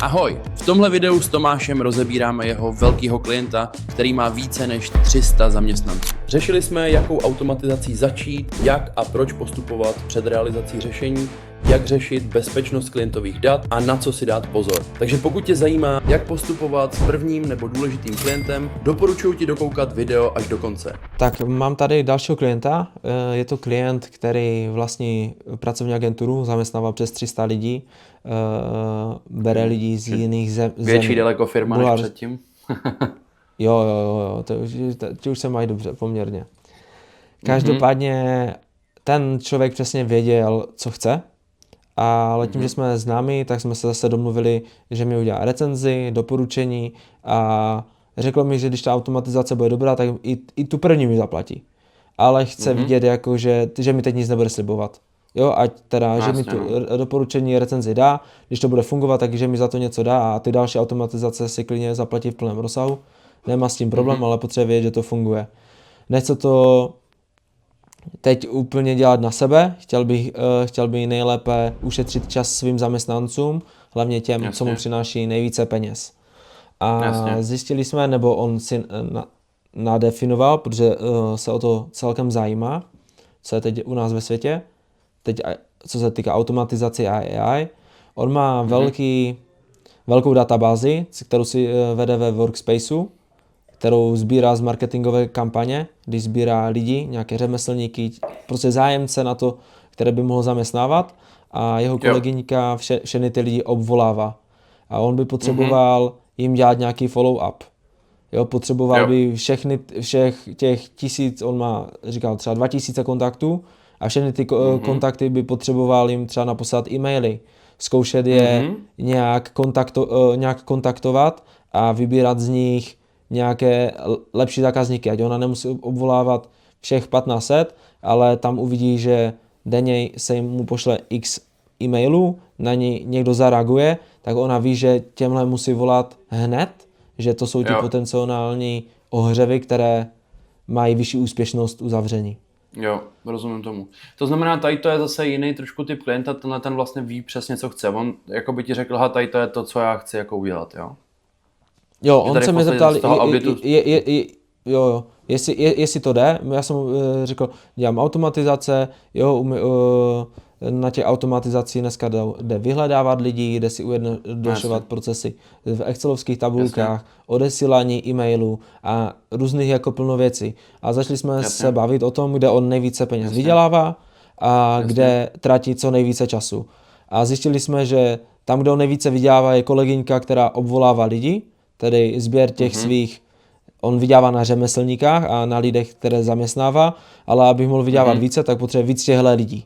Ahoj! V tomhle videu s Tomášem rozebíráme jeho velkého klienta, který má více než 300 zaměstnanců. Řešili jsme, jakou automatizací začít, jak a proč postupovat před realizací řešení, jak řešit bezpečnost klientových dat a na co si dát pozor. Takže pokud tě zajímá, jak postupovat s prvním nebo důležitým klientem, doporučuji ti dokoukat video až do konce. Tak mám tady dalšího klienta, je to klient, který vlastní pracovní agenturu, zaměstnává přes 300 lidí, bere lidi z jiných zemí. Větší daleko firma než předtím? Jo, to už se mají dobře poměrně. Každopádně ten člověk přesně věděl, co chce, ale tím, že jsme známí, tak jsme se zase domluvili, že mi udělá recenzi, doporučení a řekl mi, že když ta automatizace bude dobrá, tak i tu první mi zaplatí. Ale chce vidět, jako, že mi teď nic nebude slibovat. Jo, ať teda, že mi tu doporučení recenzi dá, když to bude fungovat, takže mi za to něco dá a ty další automatizace si klidně zaplatí v plném rozsahu. Nemá s tím problém, ale potřebuje vědět, že to funguje. Nechce to teď úplně dělat na sebe, chtěl bych nejlépe ušetřit čas svým zaměstnancům, hlavně těm, co mu přináší nejvíce peněz. A zjistili jsme, nebo on si nadefinoval, protože se o to celkem zajímá, co je teď u nás ve světě, teď co se týká automatizace a AI. On má velkou databázi, kterou si vede ve Workspaceu, kterou sbírá z marketingové kampaně, když sbírá lidi, nějaké řemeslníky, prostě zájemce na to, které by mohl zaměstnávat a jeho kolegyňka všechny ty lidi obvolává. A on by potřeboval jim dělat nějaký follow-up. Jo, potřeboval by všech těch 1000, on má, říkal třeba 2000 kontaktů a všechny ty kontakty by potřeboval jim třeba naposlat e-maily, zkoušet je nějak kontaktovat a vybírat z nich nějaké lepší zákazníky, ať ona nemusí obvolávat všech 1500, ale tam uvidí, že denně se mu pošle x e-mailů, na ní někdo zareaguje, tak ona ví, že těmhle musí volat hned, že to jsou ti potenciální ohřevy, které mají vyšší úspěšnost uzavření. Jo, rozumím tomu. To znamená, tady to je zase jiný trošku typ klienta, ten vlastně ví přesně, co chce. On jako by ti řekl, tady to je to, co já chci jako udělat, jo? Jo, on se mě zeptal, jestli to jde. Já jsem mu řekl, dělám automatizace, na těch automatizací dneska jde vyhledávat lidi, jde si ujednodušovat procesy v excelovských tabulkách, odesílání e-mailů a různých jako plno věcí. A začali jsme se bavit o tom, kde on nejvíce peněz vydělává a kde tratí co nejvíce času. A zjistili jsme, že tam, kde on nejvíce vydělává, je kolegyňka, která obvolává lidi, tedy sběr těch svých, on vydělává na řemeslníkách a na lidech, které zaměstnává, ale aby mohl vydělávat více, tak potřebuje víc těchto lidí.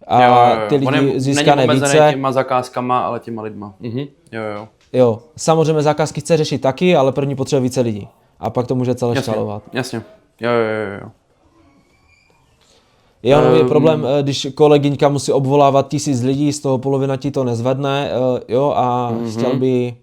A ty lidi získané více. Není omezený těma zakázkama, ale těma lidma. Jo, samozřejmě zakázky chce řešit taky, ale první potřebuje více lidí. A pak to může celé škalovat. Jasně. Jo, je problém, když kolegyňka musí obvolávat 1000 lidí, z toho polovina ti to nezvedne, a chtěl by...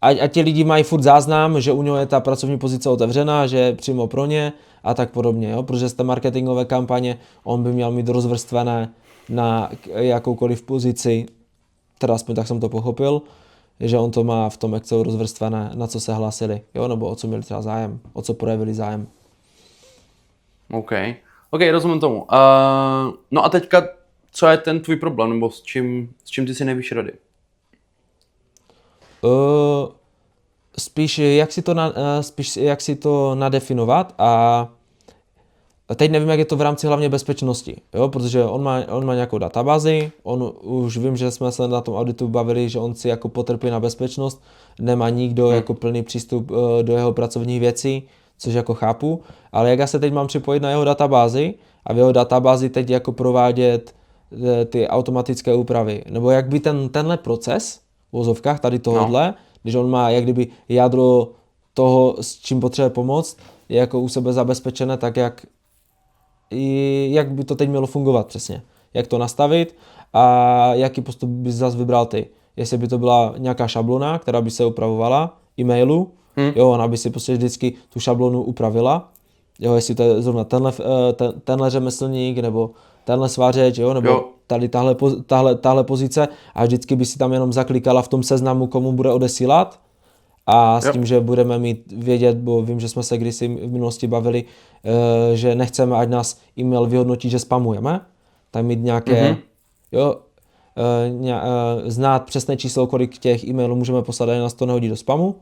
A ti lidi mají furt záznam, že u něho je ta pracovní pozice otevřená, že je přímo pro ně a tak podobně, protože z té marketingové kampaně on by měl mít rozvrstvené na jakoukoliv pozici, teda aspoň tak jsem to pochopil, že on to má v tom Excelu rozvrstvené, na co se hlásili, nebo o co měli třeba zájem, o co projevili zájem. OK, rozumím tomu. No a teďka, co je ten tvůj problém, nebo s čím ty si nejvíc rady? Spíš jak si to nadefinovat a teď nevím, jak je to v rámci hlavně bezpečnosti, protože on má nějakou databázi, on už vím, že jsme se na tom auditu bavili, že on si jako potrpí na bezpečnost, nemá nikdo jako plný přístup do jeho pracovních věcí, což jako chápu, ale jak já se teď mám připojit na jeho databázi a v jeho databázi teď jako provádět ty automatické úpravy, nebo jak by tenhle proces v uvozovkách tady tohohle, když on má jak kdyby jádro toho, s čím potřebuje pomoct, je jako u sebe zabezpečené, tak jak by to teď mělo fungovat přesně. Jak to nastavit a jaký postup bys zase vybral ty. Jestli by to byla nějaká šablona, která by se upravovala e-mailu, ona by si prostě vždycky tu šablonu upravila, jestli to je zrovna tenhle řemeslník nebo tenhle svařeč, nebo tady tahle pozice a vždycky by si tam jenom zaklikala v tom seznamu, komu bude odesílat a s tím, že budeme mít vědět, bo vím, že jsme se kdysi v minulosti bavili, že nechceme, ať nás e-mail vyhodnotí, že spamujeme, tak mít nějaké, znát přesné číslo, kolik těch e-mailů můžeme poslat, a nás to nehodí do spamu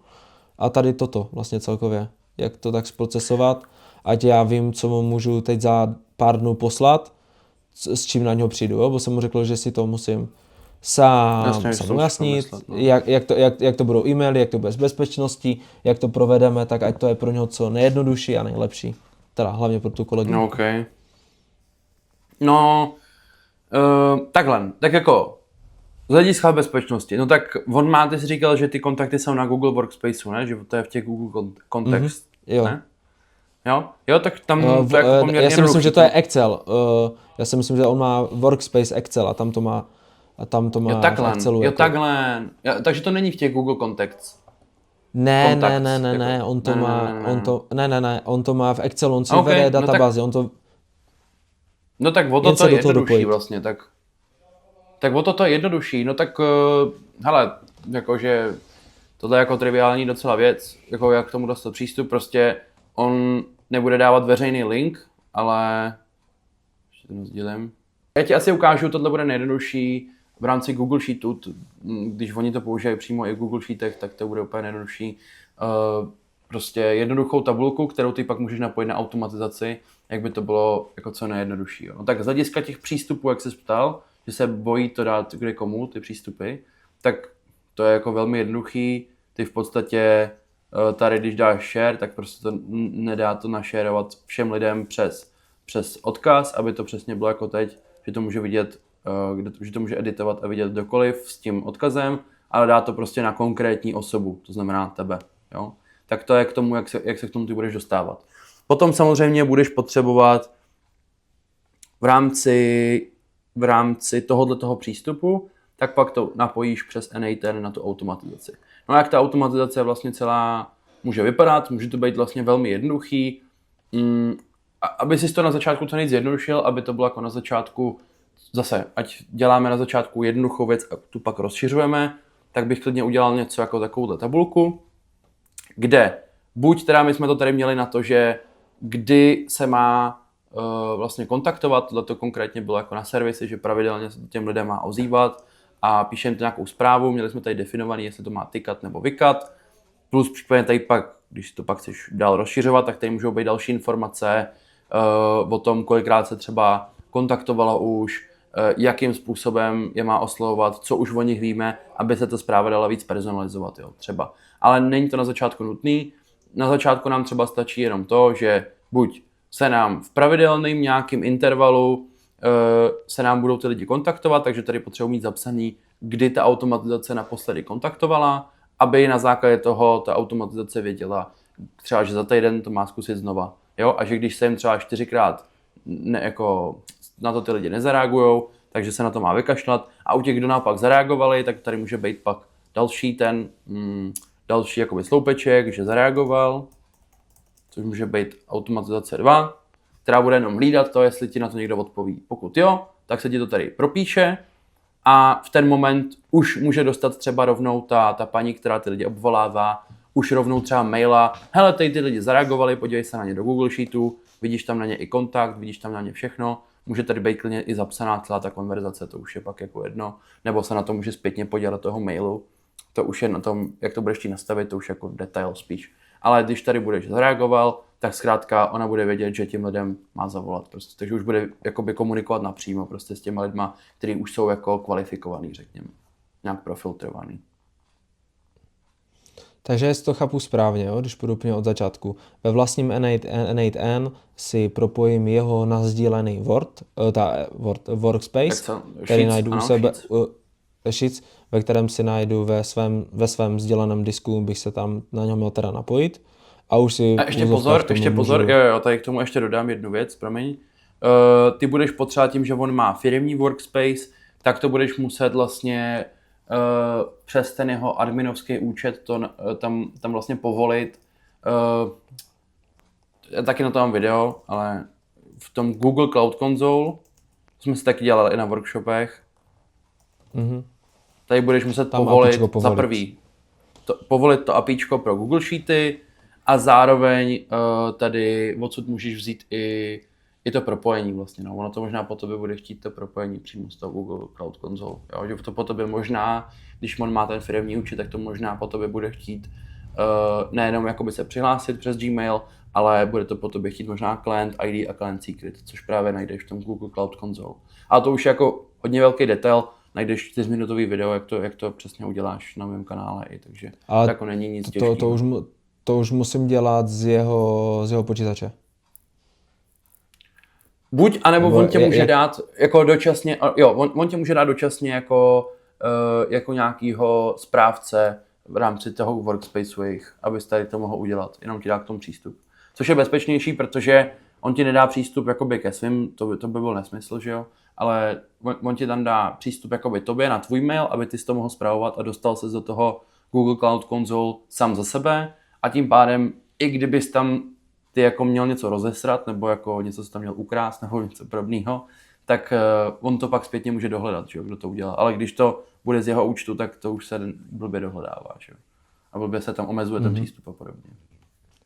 a tady toto vlastně celkově, jak to tak zprocesovat, ať já vím, co mu můžu teď za pár dnů poslat, s čím na něho přijdu, jo? Bo jsem mu řekl, že si to musím sám ujasnit, jak to budou e-maily, jak to bude s bezpečností, jak to provedeme, tak ať to je pro něho co nejjednodušší a nejlepší. Teda hlavně pro tu kolegu. No, okay. Takhle, tak jako z hlediska bezpečnosti, no tak on má, ty jsi říkal, že ty kontakty jsou na Google Workspaceu, ne? Že to je v těch Google Contacts, ne? Jo, tak tam to jako poměrně já si myslím, že to je Excel. Já si myslím, že on má Workspace Excel a tam to má v Excelu. Jo, takhle. Takže to není v těch Google Contacts. Ne, on to má v Excelu, on si vede databázi, No tak o to je jednodušší vlastně, tak o to je jednodušší, no tak, hele, jakože tohle je jako triviální docela věc, jako jak k tomu dostat přístup, prostě on nebude dávat veřejný link, ale ještě to sdělím. Já ti asi ukážu, tohle bude nejjednodušší v rámci Google Sheetu, když oni to použijí přímo i v Google Sheetech, tak to bude úplně nejjednodušší. Prostě jednoduchou tabulku, kterou ty pak můžeš napojit na automatizaci, jak by to bylo jako co nejjednodušší. No tak z hlediska těch přístupů, jak jsi ptal, že se bojí to dát kde komu, ty přístupy, tak to je jako velmi jednoduchý. Ty v podstatě tady, když dáš share, tak prostě to nedá to našerovat všem lidem přes odkaz, aby to přesně bylo jako teď, že to může vidět, že to může editovat a vidět kdokoliv s tím odkazem, ale dá to prostě na konkrétní osobu, to znamená tebe. Jo? Tak to je k tomu, jak se k tomu ty budeš dostávat. Potom samozřejmě budeš potřebovat v rámci tohoto přístupu, tak pak to napojíš přes N8N na tu automatizaci. No a jak ta automatizace vlastně celá může vypadat, může to být vlastně velmi jednoduchý. Aby si to na začátku co nejvíc zjednodušil, aby to bylo jako na začátku, zase, ať děláme na začátku jednoduchou věc a tu pak rozšiřujeme, tak bych klidně udělal něco jako takovouhle tabulku, kde buď teda my jsme to tady měli na to, že kdy se má vlastně kontaktovat, tohleto konkrétně bylo jako na servisy, že pravidelně se těm lidem má ozývat a píšeme to nějakou zprávu, měli jsme tady definovaný, jestli to má tykat nebo vykat, plus případně tady pak, když to pak chceš dál rozšiřovat, tak tady můžou být další informace o tom, kolikrát se třeba kontaktovalo už, jakým způsobem je má oslovovat, co už o nich víme, aby se ta zpráva dala víc personalizovat, jo, třeba. Ale není to na začátku nutný, na začátku nám třeba stačí jenom to, že buď se nám v pravidelném nějakém intervalu se nám budou ty lidi kontaktovat, takže tady potřebuji mít zapsaný, kdy ta automatizace naposledy kontaktovala, aby na základě toho ta automatizace věděla, třeba, že za týden to má zkusit znova. Jo? A že když se jim třeba 4krát jako na to ty lidi nezareagujou, takže se na to má vykašlat. A u těch, kdo naopak zareagovali, tak tady může být pak další jakoby sloupeček, že zareagoval, což může být automatizace 2, která bude jenom hlídat to, jestli ti na to někdo odpoví. Pokud jo, tak se ti to tady propíše a v ten moment už může dostat třeba rovnou ta paní, která ty lidi obvolává, už rovnou třeba maila, hele, tady ty lidi zareagovali, podívej se na ně do Google Sheetu, vidíš tam na ně i kontakt, vidíš tam na ně všechno, může tady být klidně i zapsaná celá ta konverzace, to už je pak jako jedno, nebo se na to může zpětně podívat do toho mailu, to už je na tom, jak to budeš ti nastavit, to už jako detail spíš. Ale když tady budeš zareagoval, tak zkrátka ona bude vědět, že těm lidem má zavolat prostě. Takže už bude jakoby komunikovat napřímo prostě s těma lidma, kteří už jsou jako kvalifikovaný, řekněme. Nějak profiltrovaný. Takže jestli to chápu správně, jo? Když půjdu úplně od začátku. Ve vlastním N8N si propojím jeho nasdílený Workspace, který najdu u sebe, Sheets, ve kterém si najdu ve svém sdíleném disku, bych se tam na něm měl teda napojit. A už si... A ještě pozor, jo, tady k tomu ještě dodám jednu věc, promiň. Ty budeš potřebovat tím, že on má firemní Workspace, tak to budeš muset vlastně přes ten jeho adminovský účet tam vlastně povolit. Taky na to mám video, ale v tom Google Cloud Console jsme si taky dělali i na workshopech. Tady budeš muset Tam povolit APIčko za prvý. Povolit to APIčko pro Google Sheety a zároveň tady odsud můžeš vzít i to propojení vlastně. No. Ono to možná po tobě bude chtít to propojení přímo z toho Google Cloud Console. Jo? Že to po tobě možná, když on má ten firemní účet, tak to možná po tobě bude chtít nejenom jakoby se přihlásit přes Gmail, ale bude to po tobě chtít možná client ID a client secret, což právě najdeš v tom Google Cloud Console. A to už je jako hodně velký detail, najdeš 4minutový video, jak to přesně uděláš na mém kanále, takže to jako není nic těžkého. To už musím dělat z jeho počítače. Buď, anebo on tě může dát jako dočasně, on tě může dát dočasně jako nějakýho správce v rámci toho workspaceu jejich, abys tady to mohl udělat, jenom ti dá k tomu přístup. Což je bezpečnější, protože on ti nedá přístup jakoby ke svým, to by byl nesmysl, že jo, ale on ti tam dá přístup jakoby tobě na tvůj mail, aby ty si to mohl spravovat a dostal ses do toho Google Cloud Console sám za sebe a tím pádem, i kdybys tam ty jako měl něco rozesrat, nebo jako něco si tam měl ukrást, nebo něco podobného, tak on to pak zpětně může dohledat, že jo, kdo to udělal. Ale když to bude z jeho účtu, tak to už se blbě dohledává, že jo. A blbě se tam omezuje ten přístup a podobně.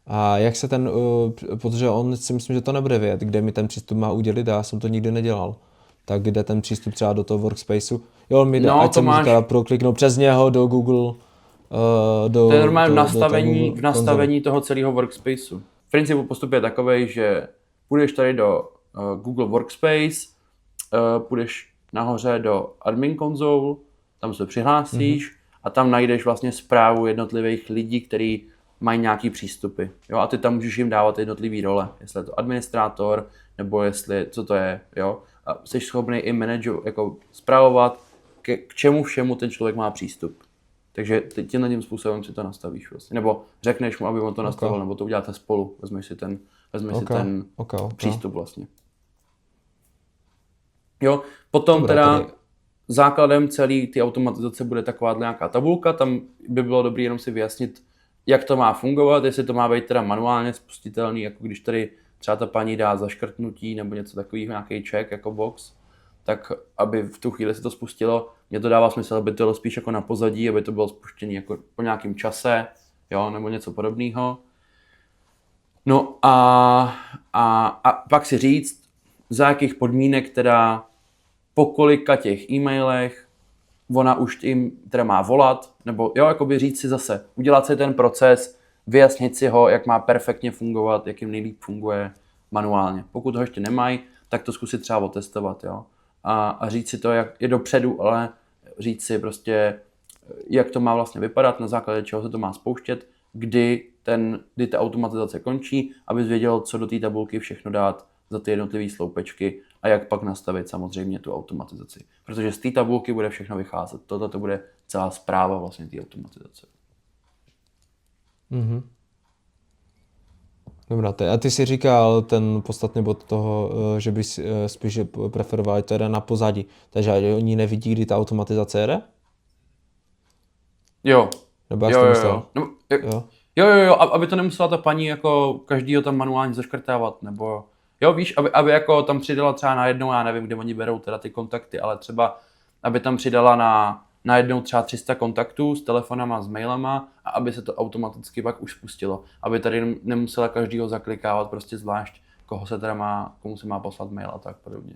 A jak se protože on si myslím, že to nebude vědět, kde mi ten přístup má udělit, já jsem to nikdy nedělal. Tak kde ten přístup třeba do toho workspaceu? Jo, on mi dá, ať jsem říkal, prokliknout přes něho do Google, to je normálně v nastavení toho celého workspaceu. V principu postup je takovej, že půjdeš tady do Google Workspace, půjdeš nahoře do Admin Console, tam se přihlásíš a tam najdeš vlastně správu jednotlivých lidí, kteří mají nějaký přístupy. Jo? A ty tam můžeš jim dávat jednotlivý role, jestli je to administrátor, nebo jestli, co to je. Jo? A jsi schopný i jako spravovat, k čemu všemu ten člověk má přístup. Takže ty na tím způsobem si to nastavíš vlastně. Nebo řekneš mu, aby on to nastavil, nebo to uděláte spolu. Vezmeš si ten přístup vlastně. Jo, potom teda základem celé ty automatizace bude taková nějaká tabulka, tam by bylo dobré jenom si vyjasnit, jak to má fungovat, jestli to má být teda manuálně spustitelný, jako když tady třeba ta paní dá zaškrtnutí nebo něco takového, nějaký check jako box, tak aby v tu chvíli se to spustilo, mně to dává smysl, aby to bylo spíš jako na pozadí, aby to bylo spuštěné jako po nějakém čase, jo, nebo něco podobného. No a pak si říct, za jakých podmínek teda po kolika těch e-mailech ona už jim teda má volat, nebo jo, jakoby říct si zase, udělat si ten proces, vyjasnit si ho, jak má perfektně fungovat, jak jim nejlíp funguje manuálně. Pokud ho ještě nemají, tak to zkusit třeba otestovat, jo. A říct si to, jak je dopředu, ale říct si prostě, jak to má vlastně vypadat, na základě čeho se to má spouštět, kdy ta automatizace končí, abys věděl, co do té tabulky všechno dát za ty jednotlivé sloupečky a jak pak nastavit samozřejmě tu automatizaci. Protože z té tabulky bude všechno vycházet. Tohle to bude celá zpráva vlastně té automatizace. Mhm. Dobrá, a ty jsi říkal ten podstatný bod toho, že bys spíš preferoval, to jde na pozadí. Takže oni nevidí, kdy ta automatizace jede? Jo. Nebo jak to myslel? Jo, aby to nemusela ta paní jako každýho tam manuálně zaškrtávat, nebo jo, víš, aby jako tam přidala třeba najednou, já nevím, kde oni berou teda ty kontakty, ale třeba, aby tam přidala na jednou třeba 300 kontaktů s telefonama, s mailama a aby se to automaticky pak už spustilo. Aby tady nemusela každýho zaklikávat prostě zvlášť, komu se má poslat mail a tak podobně.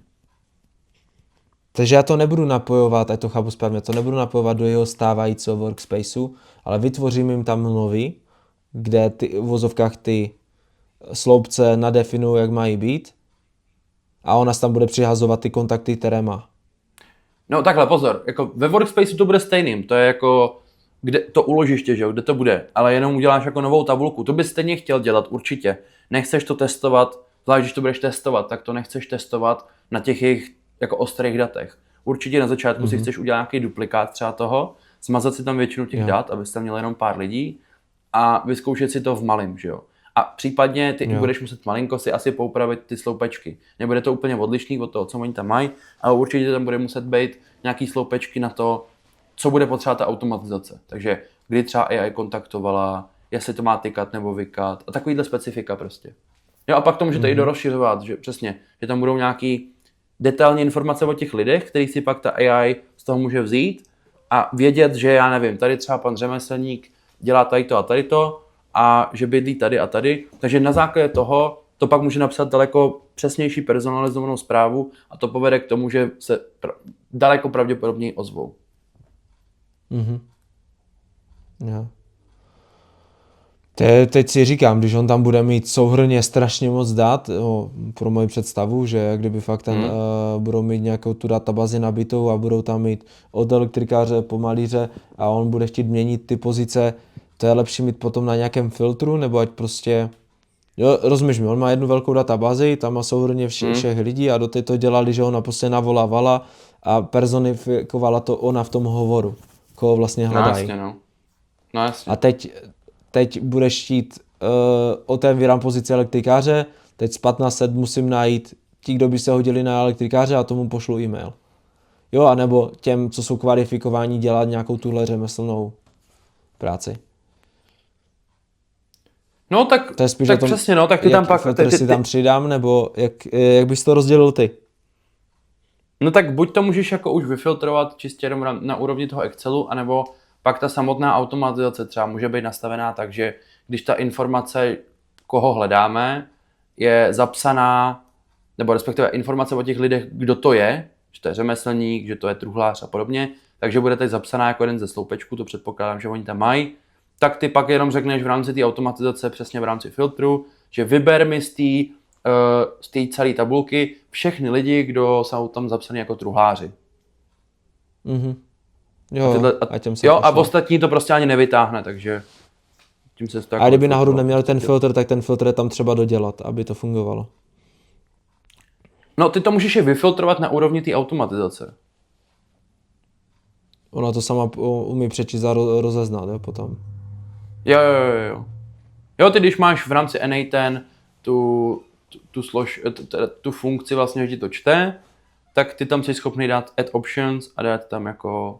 Takže já to nebudu napojovat, ať to chápu správně, to nebudu napojovat do jeho stávajícího workspaceu, ale vytvořím jim tam nový, kde v uvozovkách ty sloupce nadefinují, jak mají být a ona tam bude přihazovat ty kontakty, které má. No takhle, pozor, jako ve workspaceu to bude stejným, to je jako, kde to uložiště, že jo, kde to bude, ale jenom uděláš jako novou tabulku, to bys stejně chtěl dělat určitě, nechceš to testovat, zvlášť když to budeš testovat, tak to nechceš testovat na těch jejich jako ostrých datech. Určitě na začátku si chceš udělat nějaký duplikát třeba toho, smazat si tam většinu těch dat, abys tam měl jenom pár lidí a vyzkoušet si to v malým, že jo. A případně ty budeš muset malinko si asi poupravit ty sloupečky. Nebude to úplně odlišný od toho, co oni tam mají, ale určitě tam bude muset být nějaký sloupečky na to, co bude potřeba ta automatizace. Takže kdy třeba AI kontaktovala, jestli to má tykat nebo vykat a takovýhle specifika prostě. Jo, a pak to můžete i dorozšiřovat, že přesně, že tam budou nějaký detailní informace o těch lidech, kterých si pak ta AI z toho může vzít a vědět, že já nevím, tady třeba pan řemeslník dělá tady to a že bydlí tady a tady. Takže na základě toho to pak může napsat daleko přesnější personalizovanou zprávu a to povede k tomu, že se daleko pravděpodobněji ozvou. Jo. Teď si říkám, když on tam bude mít souhrnně strašně moc dat, pro moji představu, že kdyby fakt budou mít nějakou tu databázi nabitou a budou tam mít od elektrikáře po malíře a on bude chtít měnit ty pozice, to je lepší mít potom na nějakém filtru, nebo ať prostě, jo, rozumíš mi, on má jednu velkou databázi, tam má souhrnně všech lidí a do té to dělali, že ona prostě navolávala a personifikovala to ona v tom hovoru, koho vlastně hledají. No jasně. A teď budeš chtít, otevírám pozici elektrikáře, teď z 15 set musím najít ti, kdo by se hodili na elektrikáře a tomu pošlu e-mail. Jo, anebo těm, co jsou kvalifikováni dělat nějakou tuhle řemeslnou práci. No tak, to je spíš tak tom, přesně, no, tak ty tam pak... Ty si tam přidám, nebo jak bys to rozdělil ty? No tak buď to můžeš jako už vyfiltrovat čistě jenom na úrovni toho Excelu, anebo pak ta samotná automatizace třeba může být nastavená tak, že když ta informace, koho hledáme, je zapsaná, nebo respektive informace o těch lidech, kdo to je, že to je řemeslník, že to je truhlář a podobně, takže bude teď zapsaná jako jeden ze sloupečků, to předpokládám, že oni tam mají, tak ty pak jenom řekneš v rámci té automatizace, přesně v rámci filtru, že vyber mi z té celé tabulky všechny lidi, kdo jsou tam zapsaní jako truhláři. Jo, a ostatní to prostě ani nevytáhne, takže tím se to. A kdyby náhodou neměl ten filtr, tak ten filtr je tam třeba dodělat, aby to fungovalo. No, ty to můžeš i vyfiltrovat na úrovni té automatizace. Ona to sama umí přečíst a rozeznat, jo, potom. Jo. Jo, ty když máš v rámci N8 tu funkci vlastně, že ti to čte, tak ty tam jsi schopný dát add options a dát tam jako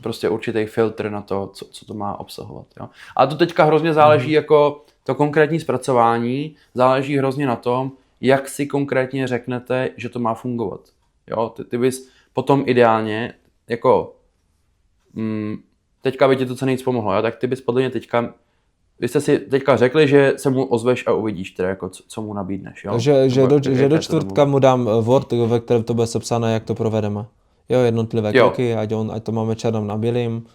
prostě určitý filtr na to, co to má obsahovat. Jo. A to teďka hrozně záleží jako to konkrétní zpracování, záleží hrozně na tom, jak si konkrétně řeknete, že to má fungovat. Jo, ty bys potom ideálně, jako teďka by ti to co nejvíc pomohlo, jo, tak ty bys podle mě teďka, vy jste si teďka řekli, že se mu ozveš a uvidíš teda, jako co mu nabídneš. Jo? Že do čtvrtka mu dám Word, ve kterém to bude sepsané, jak to provedeme. Jo, jednotlivé kroky, ať to máme černým na bílým.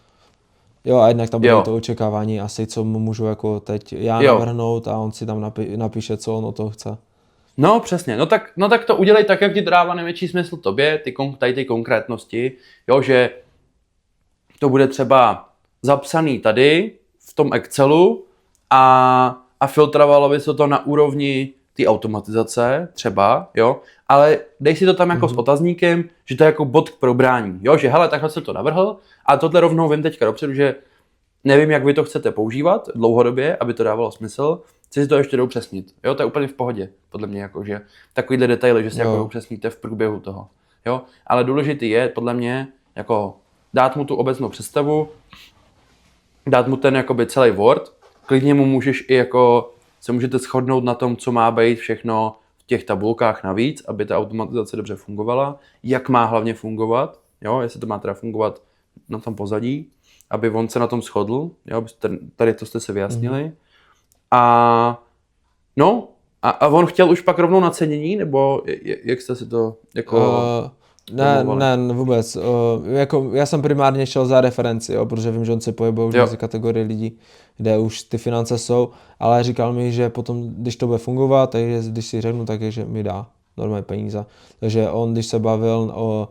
Jo, a jednak tam bude to očekávání asi, co mu můžu jako teď já navrhnout a on si tam napíše, co on o toho chce. No přesně, no tak to udělej tak, jak ti to dává největší smysl tobě, ty konkrétnosti, jo, že to bude třeba zapsaný tady v tom Excelu a filtrovalo by se to na úrovni té automatizace třeba, jo, ale dej si to tam jako s otazníkem, že to je jako bod k probrání, jo, že hele, takhle jsem to navrhl a tohle rovnou vím teďka dopředu, že nevím, jak vy to chcete používat dlouhodobě, aby to dávalo smysl, chci si to ještě doupřesnit, jo, to je úplně v pohodě, podle mě, jako, že takovýhle detaily, že si jako doupřesníte v průběhu toho, jo, ale důležitý je, podle mě, jako dát mu tu obecnou představu, dát mu ten jakoby celý Word, klidně mu můžeš i jako, se můžete shodnout na tom, co má být všechno v těch tabulkách navíc, aby ta automatizace dobře fungovala, jak má hlavně fungovat, jo, jestli to má teda fungovat na tom pozadí, aby on se na tom shodl, jo, tady to jste se vyjasnili. A on chtěl už pak rovnou nacenění, nebo jak jste si to jako... Ne, vůbec. Jako, já jsem primárně šel za referenci, jo, protože vím, že on se pohybuje už mezi kategorii lidí, kde už ty finance jsou, ale říkal mi, že potom, když to bude fungovat, takže když si řeknu, tak je, že mi dá normální peníze. Takže on, když se bavil o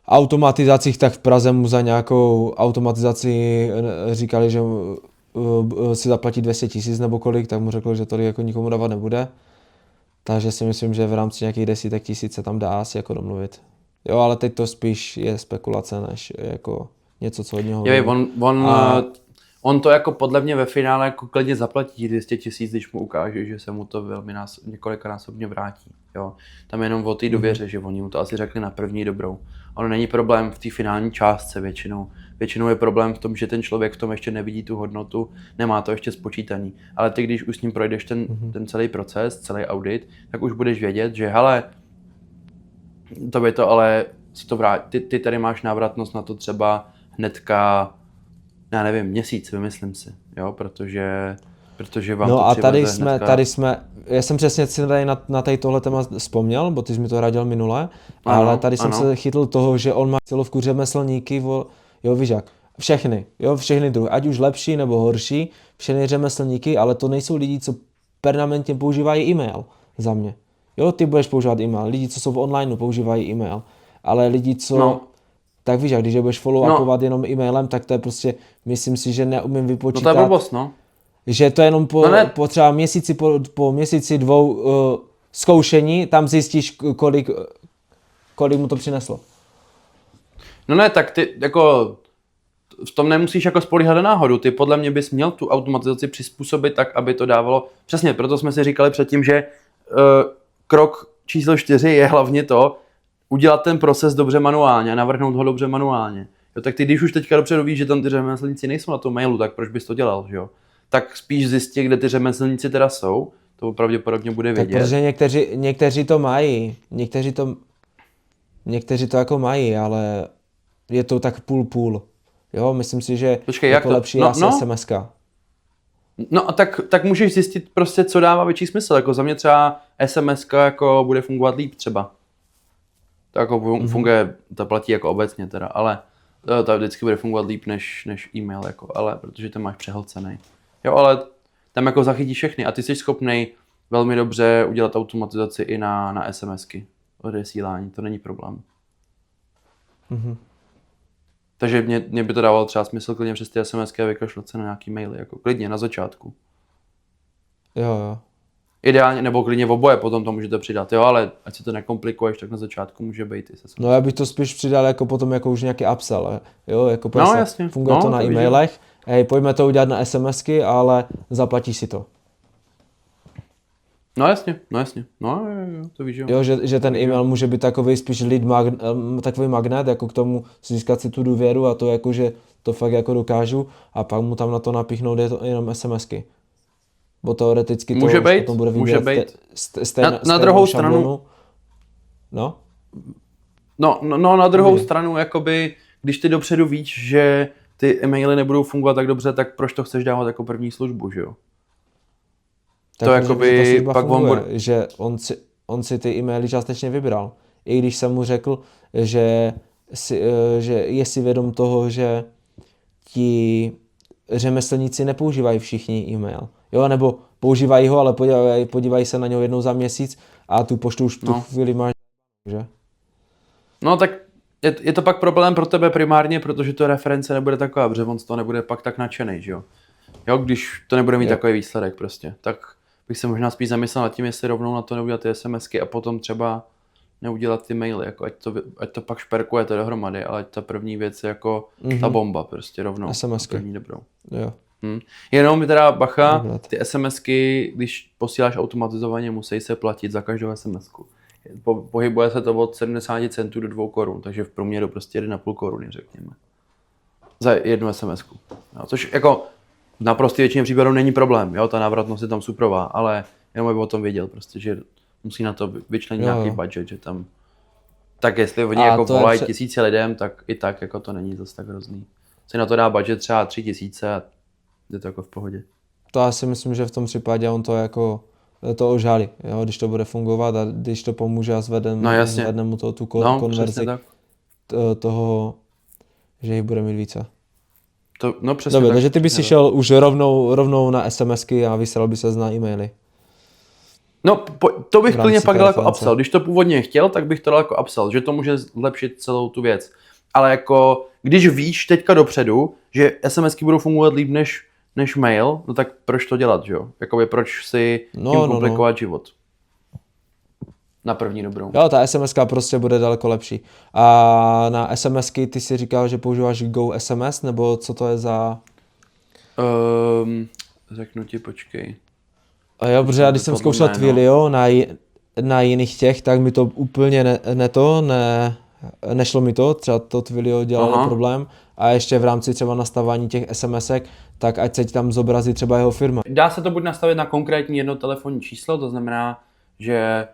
automatizacích, tak v Praze mu za nějakou automatizaci říkali, že si zaplatí 200 000 nebo kolik, tak mu řekl, že to jako nikomu dávat nebude. Takže si myslím, že v rámci nějakých 10 000 se tam dá asi jako domluvit. Jo, ale teď to spíš je spekulace, než jako něco, co od něho on to jako podle mě ve finále jako klidně zaplatí 200 000, když mu ukáže, že se mu to velmi několikanásobně vrátí. Jo. Tam jenom o té důvěře, že oni mu to asi řekli na první dobrou. Ono není problém v té finální částce většinou. Většinou je problém v tom, že ten člověk v tom ještě nevidí tu hodnotu, nemá to ještě spočítaný. Ale ty, když už s ním projdeš ten celý proces, celý audit, tak už budeš vědět, že hele, to by to ale se to vrátí. Ty tady máš návratnost na to třeba hnedka, já nevím, měsíc, vymyslím si, jo, protože vám No to a přiveze hnedka. tady jsme, já jsem přesně si tady na tady tohle téma vzpomněl, bo ty jsi mi to radil minule, ale tady jsem se chytl toho, že on má celovku řemeslníky, jo víš jak, všechny druhy, ať už lepší nebo horší, všechny řemeslníky, ale to nejsou lidi, co permanentně používají e-mail za mě. Jo, ty budeš používat e-mail, lidi, co jsou v onlineu, používají e-mail, ale lidi, co... Tak víš, jak když je budeš follow-upovat jenom e-mailem, tak to je prostě, myslím si, že neumím vypočítat. No to je blbost, no. Že to jenom po třeba měsíci, po měsíci 2 zkoušení, tam zjistíš, kolik mu to přineslo. No ne, tak ty jako v tom nemusíš jako spolíhat na náhodu. Ty podle mě bys měl tu automatizaci přizpůsobit tak, aby to dávalo. Přesně, proto jsme si říkali předtím, že krok číslo 4 je hlavně to, udělat ten proces dobře manuálně a navrhnout ho dobře manuálně. Jo, tak ty, když už teďka dopředu víš, že tam ty řemeslníci nejsou na tom mailu, tak proč bys to dělal, že jo? Tak spíš zjistit, kde ty řemeslníci teda jsou, to pravděpodobně bude vědět. Tak protože někteří to mají, někteří to jako mají, ale je to tak půl. Jo, myslím si, že Počkej, jako lepší asi SMS-ka. No a tak můžeš zjistit prostě, co dává větší smysl. Jako za mě třeba SMS-ka jako bude fungovat líp třeba. To jako funguje, to platí jako obecně teda, ale to vždycky bude fungovat líp než e-mail, jako, ale protože to máš přehlcený. Jo, ale tam jako zachytí všechny a ty jsi schopnej velmi dobře udělat automatizaci i na SMSky odesílání, to není problém. Mm-hmm. Takže mě by to dávalo třeba smysl klidně přes ty SMSky a vykašlat se na nějaký maily, jako klidně na začátku. Jo. Ideálně, nebo klidně v oboje, potom to můžete přidat, jo, ale ať si to nekomplikuješ, tak na začátku může být i se. No já bych to spíš přidal jako potom jako už nějaký upsell, jo, jako no, jasně. Funguje to na e-mailech, hej, pojďme to udělat na SMSky, ale zaplatíš si to. No jasně, jo, to víš, jo. Jo, že ten e-mail může být takový spíš takový magnet, jako k tomu získat si tu důvěru a to jako, že to fakt jako dokážu a pak mu tam na to napíchnout jenom SMSky. Bo teoreticky to může být, potom bude vybírat na druhou stranu. No? No, na druhou stranu, jakoby, když ty dopředu víš, že ty e-maily nebudou fungovat tak dobře, tak proč to chceš dávat jako první službu, že jo? Tak to jakoby pak funguje, že on si ty e-maily částečně vybral. I když jsem mu řekl, že je si vědom toho, že ti řemeslníci nepoužívají všichni e-mail. Jo, nebo používají ho, ale podívají se na něho jednou za měsíc a tu poštu už v tu chvíli máš, že? No tak je to pak problém pro tebe primárně, protože to reference nebude taková, protože on z toho nebude pak tak nadšenej, že jo? Jo, když to nebude mít takový výsledek prostě, tak bych se možná spíš zamyslel nad tím, jestli rovnou na to neudělat ty SMSky a potom třeba neudělat ty maily, jako ať to pak šperkuje to dohromady, ale ať ta první věc je jako ta bomba prostě rovnou. SMSky. První dobrou. Jo. Jenom teda bacha, ty SMSky, když posíláš automatizovaně, musí se platit za každou SMSku. Pohybuje se to od 70 centů do 2 korun, takže v průměru prostě 1,5 koruny, řekněme. Za jednu SMSku. No, což jako v naprosté většině případů není problém, jo, ta návratnost je tam suprová, ale jenom aby o tom věděl prostě, že musí na to vyčlenit nějaký budget, že tam... Tak jestli oni jako volají tisíce lidem, tak i tak jako to není zase tak hrozný. Si na to dá budget třeba 3000 a je to jako v pohodě. To já si myslím, že v tom případě on to jako to ožálí, jo, když to bude fungovat a když to pomůže a zvedne mu to tu konverzi toho, že jich bude mít více. No přesně. Dobře, takže ty bys si šel už rovnou na SMSky a vysílal by se na e-maily. No, to bych klidně pak dal jako upsell. Když to původně chtěl, tak bych to dal jako upsell, že to může zlepšit celou tu věc. Ale jako, když víš teďka dopředu, že SMSky budou fungovat líp než mail, no tak proč to dělat, že jo? Jakoby proč si tím komplikovat život? Na první dobrou. Jo, ta SMSka prostě bude daleko lepší. A na SMSky ty si říkal, že používáš Go SMS, nebo co to je za... Řeknu ti, počkej. A jo, protože já když jsem zkoušel Twilio na jiných těch, tak mi to úplně nešlo mi to, třeba to Twilio dělalo problém a ještě v rámci třeba nastavání těch SMSek, tak ať se tam zobrazí třeba jeho firma. Dá se to buď nastavit na konkrétní jedno telefonní číslo, to znamená, že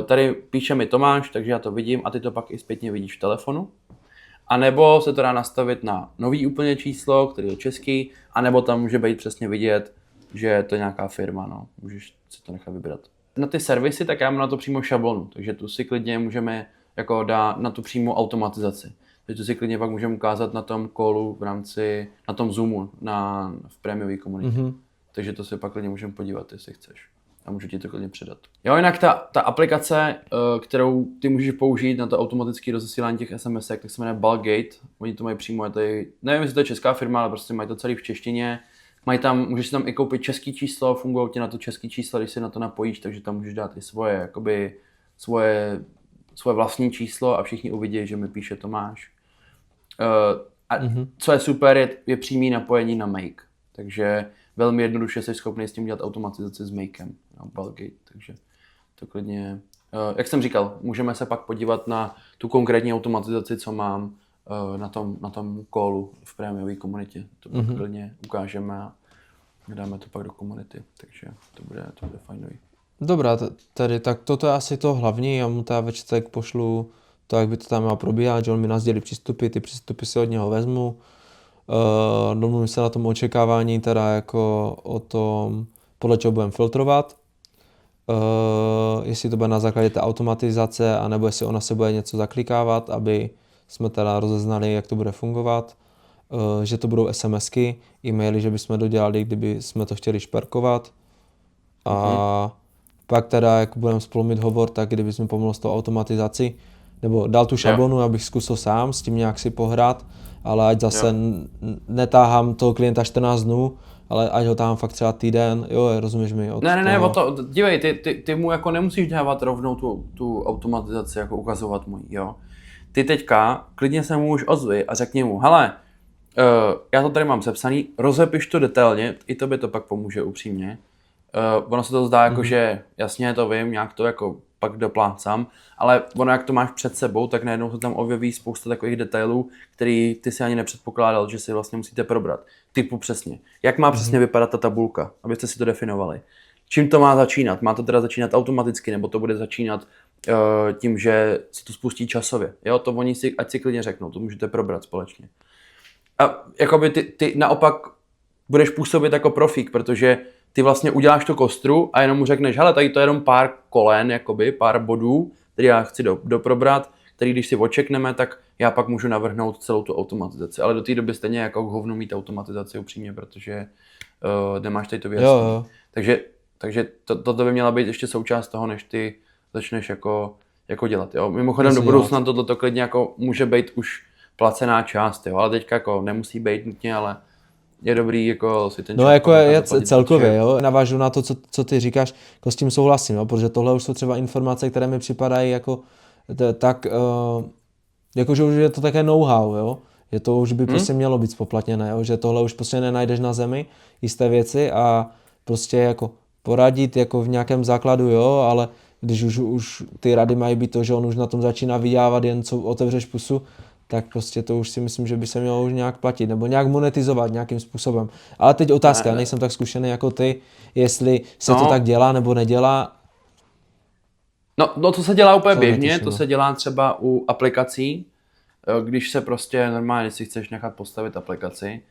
tady píše mi Tomáš, takže já to vidím a ty to pak i zpětně vidíš v telefonu. A nebo se to dá nastavit na nový úplně číslo, který je český, a nebo tam může být přesně vidět, že je to nějaká firma, no. Můžeš si to nechat vybrat. Na ty servisy, tak já mám na to přímo šablonu, takže tu si klidně můžeme jako dát na tu přímo automatizaci. Takže tu si klidně pak můžeme ukázat na tom callu v rámci, na tom Zoomu, v prémiové komunitě. Mm-hmm. Takže to si pak klidně můžeme podívat, jestli chceš. A můžu ti to klidně předat. Jo, jinak ta aplikace, kterou ty můžeš použít na to automatické rozesílání těch SMS-ek, tak se jmenuje Bulkgate. Oni to mají přímo, nevím, jestli to je česká firma, ale prostě mají to celý v češtině. Můžeš si tam i koupit český číslo, fungují ti na to český číslo, když si na to napojíš, takže tam můžeš dát i svoje vlastní číslo a všichni uvidí, že mi píše Tomáš. Co je super, je přímý napojení na Make. Takže velmi jednoduše jsi schopný s tím dělat automatizaci s Makem, Bulkgate, takže to klidně, jak jsem říkal, můžeme se pak podívat na tu konkrétní automatizaci, co mám na tom callu v prémiové komunitě. To pak klidně ukážeme a dáme to pak do komunity, takže to bude fajnový. Dobrá, tady tak toto je asi to hlavní, já mu teda ve čtvrtek pošlu to, jak by to tam mělo probíhat, že on mi nasdělí přístupy, ty přístupy si od něho vezmu. Domluvím se na tom očekávání, teda jako o tom, podle čeho budeme filtrovat. Jestli to bude na základě té automatizace, anebo jestli ona se bude něco zaklikávat, aby jsme teda rozeznali, jak to bude fungovat. Že to budou SMSky, e-maily, že bychom dodělali, kdyby jsme to chtěli šperkovat. A pak teda, jak budeme spolu mít hovor, tak kdybychom pomohli s tou automatizací, nebo dal tu šablonu, abych zkusil sám s tím nějak si pohrát, ale ať zase netáhám toho klienta 14 dnů, ale ať ho táhám fakt třeba týden, jo, rozumíš mi? Ne, dívej, ty mu jako nemusíš dávat rovnou tu automatizaci, jako ukazovat mu, jo. Ty teďka klidně se mu už ozvi a řekni mu, hele, já to tady mám sepsaný, rozepiš to detailně, i tobě to pak pomůže upřímně. Ono se to zdá jako, že jasně to vím, nějak to jako pak doplácám, ale ono jak to máš před sebou, tak najednou se tam objeví spousta takových detailů, který ty si ani nepředpokládal, že si vlastně musíte probrat. Typu přesně. Jak má přesně vypadat ta tabulka, abyste si to definovali. Čím to má začínat? Má to teda začínat automaticky, nebo to bude začínat tím, že se to spustí časově. Jo, to oni si, ať si klidně řeknou, to můžete probrat společně. A jakoby ty naopak budeš působit jako profík, protože ty vlastně uděláš tu kostru a jenom mu řekneš, hele, tady to je jenom pár kolen, jakoby, pár bodů, který já chci doprobrat, který když si odčekneme, tak já pak můžu navrhnout celou tu automatizaci. Ale do té doby stejně jako hovno mít automatizaci upřímně, protože nemáš tady to vyjasnění. Takže to by měla být ještě součást toho, než ty začneš jako dělat. Jo? Mimochodem do budoucna tohle klidně jako může být už placená část, jo? Ale teďka jako nemusí být nutně, ale je dobrý jako si ten čas. No jako je celkově, jo, navážu na to, co ty říkáš, jako s tím souhlasím, jo, protože tohle už jsou třeba informace, které mi připadají jako tak, jakože už je to také know-how, jo, že to už by prostě mělo být spoplatněné, jo, že tohle už prostě nenajdeš na zemi, jisté věci a prostě jako poradit jako v nějakém základu, jo, ale když už ty rady mají být to, že on už na tom začíná vydělávat, jen co otevřeš pusu, tak prostě to už si myslím, že by se mělo už nějak platit, nebo nějak monetizovat nějakým způsobem. Ale teď otázka, já nejsem tak zkušený jako ty, jestli se to tak dělá nebo nedělá. No to se dělá úplně běžně, to se dělá třeba u aplikací, když se prostě normálně si chceš nechat postavit aplikaci,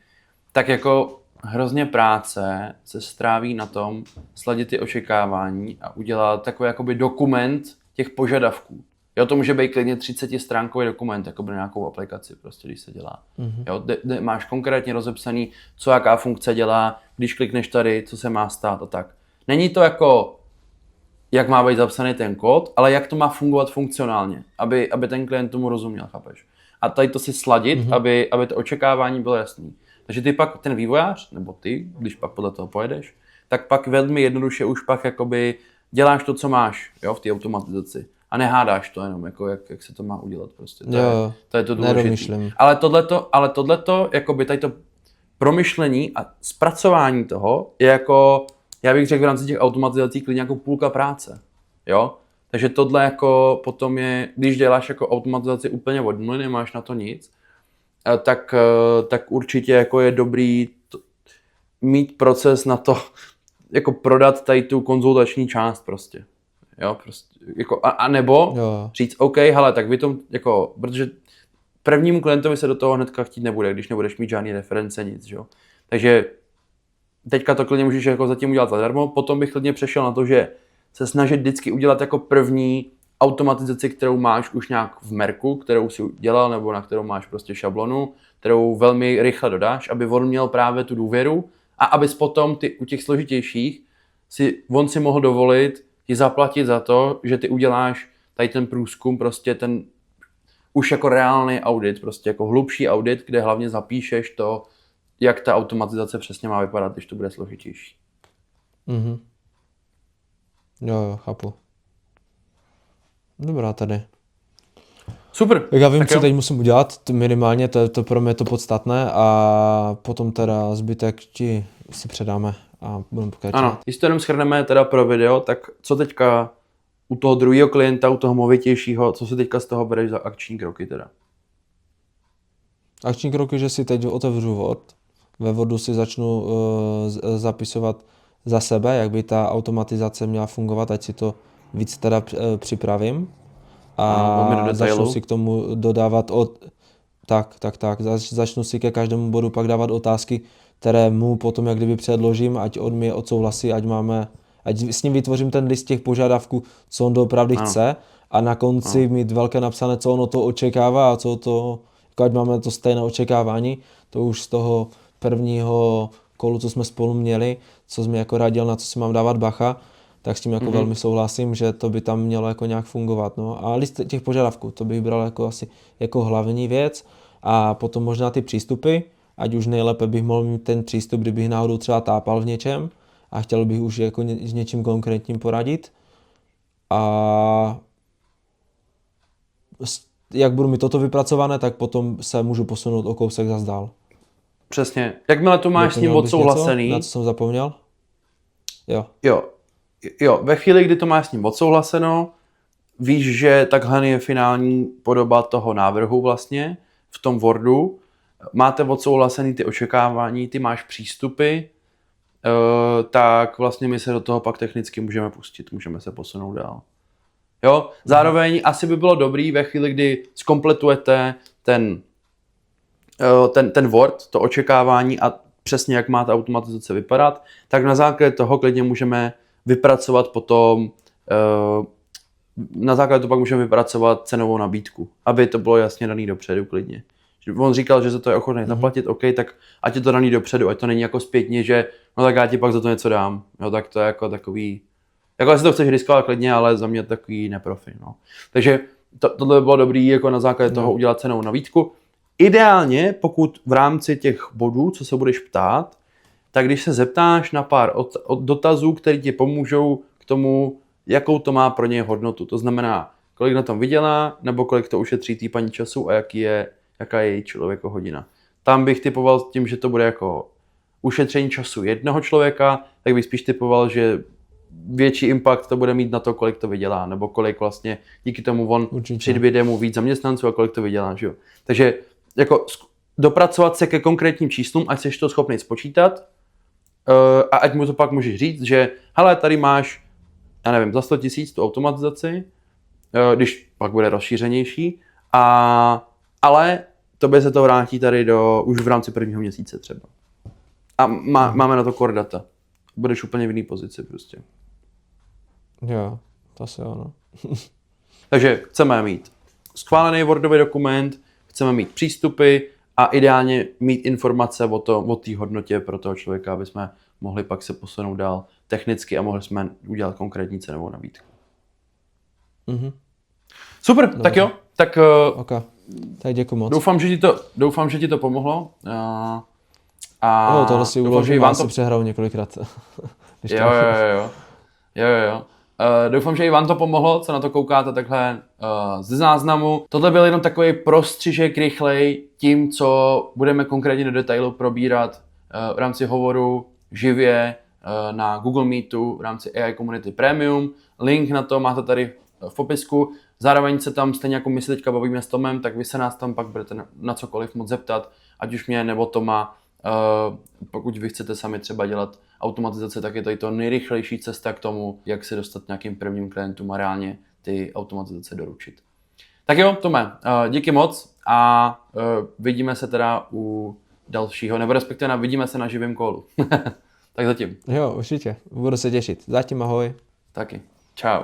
tak jako hrozně práce se stráví na tom sladit ty očekávání a udělat takový jakoby dokument těch požadavků. Jo, to může být klidně 30stránkový dokument, jako na nějakou aplikaci, prostě, když se dělá. Jo, máš konkrétně rozepsaný, co jaká funkce dělá, když klikneš tady, co se má stát a tak. Není to jako, jak má být zapsaný ten kód, ale jak to má fungovat funkcionálně, aby ten klient tomu rozuměl, chápeš? A tady to si sladit, aby to očekávání bylo jasný. Takže ty pak, ten vývojář, nebo ty, když pak podle toho pojedeš, tak pak velmi jednoduše už pak jakoby děláš to, co máš, jo, v té automatizaci. A nehádáš to jenom, jako jak se to má udělat prostě. To je to důležité. Ale tohleto, jakoby tady to promyšlení a zpracování toho je jako, já bych řekl v rámci těch automatizací klidně jako půlka práce. Jo? Takže tohle jako potom je, když děláš jako automatizaci úplně od nuly, nemáš na to nic, tak určitě jako je dobrý mít proces na to, jako prodat tady tu konzultační část prostě. Jo, prostě, jako, a nebo říct, OK, hele, tak vy to, jako, protože prvnímu klientovi se do toho hnedka chtít nebude, když nebudeš mít žádný reference, nic, jo. Takže teďka to klidně můžeš jako zatím udělat zadarmo, potom bych klidně přešel na to, že se snažit vždycky udělat jako první automatizaci, kterou máš už nějak v merku, kterou si udělal, nebo na kterou máš prostě šablonu, kterou velmi rychle dodáš, aby on měl právě tu důvěru a abys potom u těch složitějších on si mohl dovolit ti zaplatit za to, že ty uděláš tady ten průzkum, prostě ten už jako reálný audit, prostě jako hlubší audit, kde hlavně zapíšeš to, jak ta automatizace přesně má vypadat, když to bude složitější. Mhm. Jo, chápu. Dobrá tady. Super. Tak já vím, tak co jo. teď musím udělat, to minimálně, to pro mě to podstatné a potom teda zbytek ti si předáme a budeme pokračovat. Ano, když to jenom shrneme teda pro video, tak co teďka u toho druhého klienta, u toho movitějšího, co si teďka z toho bereš za akční kroky teda? Akční kroky, že si teď otevřu Word. Ve Wordu si začnu zapisovat za sebe, jak by ta automatizace měla fungovat, ať si to víc teda připravím. A začnu si k tomu dodávat začnu si ke každému bodu pak dávat otázky, které mu potom jak kdyby předložím, ať on mi odsouhlasí, ať s ním vytvořím ten list těch požadavků, co on doopravdy chce a na konci mít velké napsané, co on o to očekává a co to, jako ať máme to stejné očekávání, to už z toho prvního kolu, co jsme spolu měli, co jsi mi jako radil, na co si mám dávat bacha, tak s tím jako velmi souhlasím, že to by tam mělo jako nějak fungovat. No. A list těch požadavků, to bych bral jako asi jako hlavní věc a potom možná ty přístupy, ať už nejlépe bych mohl mít ten přístup, kdybych náhodou třeba tápal v něčem a chtěl bych už jako s něčím konkrétním poradit. A jak budu mít toto vypracované, tak potom se můžu posunout o kousek zas dál. Přesně. Jakmile to máš s ním odsouhlasený. Na co jsem zapomněl? Jo, ve chvíli, kdy to máš s ním odsouhlaseno, víš, že takhle je finální podoba toho návrhu vlastně v tom Wordu. Máte odsouhlasený ty očekávání, ty máš přístupy, tak vlastně my se do toho pak technicky můžeme pustit, můžeme se posunout dál. Jo, zároveň asi by bylo dobrý ve chvíli, kdy zkompletujete ten Word, to očekávání a přesně jak má ta automatizace vypadat, tak na základě toho klidně můžeme vypracovat potom, na základě toho pak můžeme vypracovat cenovou nabídku, aby to bylo jasně daný dopředu klidně. On říkal, že za to je ochotný zaplatit, OK, tak ať je to daný dopředu, ať to není jako zpětně, že no tak já ti pak za to něco dám, no tak to je jako takový, jako jestli to chceš riskovat klidně, ale za mě takový neprofi, no. Takže tohle by bylo dobrý jako na základě toho udělat cenovou nabídku. Ideálně, pokud v rámci těch bodů, co se budeš ptát, tak když se zeptáš na pár dotazů, které ti pomůžou k tomu, jakou to má pro něj hodnotu. To znamená, kolik na tom vydělá, nebo kolik to ušetří té paní času a jaká je její člověkohodina. Tam bych typoval tím, že to bude jako ušetření času jednoho člověka, tak bych spíš typoval, že větší impact to bude mít na to, kolik to vydělá, nebo kolik vlastně díky tomu on přibude mu víc zaměstnanců a kolik to vydělá. Že jo? Takže jako dopracovat se ke konkrétním číslům, ať jsi to schopný spočítat a ať mu to pak můžeš říct, že hele, tady máš, já nevím, za 100 000 tu automatizaci, když pak bude rozšířenější, ale tobě se to vrátí tady už v rámci prvního měsíce třeba. A máme na to core data. Budeš úplně v jiný pozici prostě. Jo, to asi ono. Takže chceme mít schválený Wordový dokument, chceme mít přístupy a ideálně mít informace o té hodnotě pro toho člověka, aby jsme mohli pak se posunout dál technicky a mohli jsme udělat konkrétní cenovou nabídku. Super, dobře. Tak jo. Tak, okay. Tak děkuji moc. Doufám, že ti to pomohlo. Tohle si uložím, já si přehrál několikrát. Jo. Doufám, že i vám to pomohlo, co na to koukáte takhle ze záznamu. Tohle byl jenom takový prostřižek rychlej tím, co budeme konkrétně do detailu probírat v rámci hovoru živě na Google Meetu v rámci AI Community Premium. Link na to máte tady v popisku. Zároveň se tam stejně jako my se teďka bavíme s Tomem, tak vy se nás tam pak budete na cokoliv moc zeptat, ať už mě nebo Toma, Pokud vy chcete sami třeba dělat automatizace, tak je tady to nejrychlejší cesta k tomu, jak se dostat k nějakým prvním klientům a reálně ty automatizace doručit. Tak jo, Tome, díky moc a vidíme se teda u dalšího, nebo respektive vidíme se na živém kolu. Tak zatím. Jo, určitě. Budu se těšit. Zatím ahoj. Taky. Čau.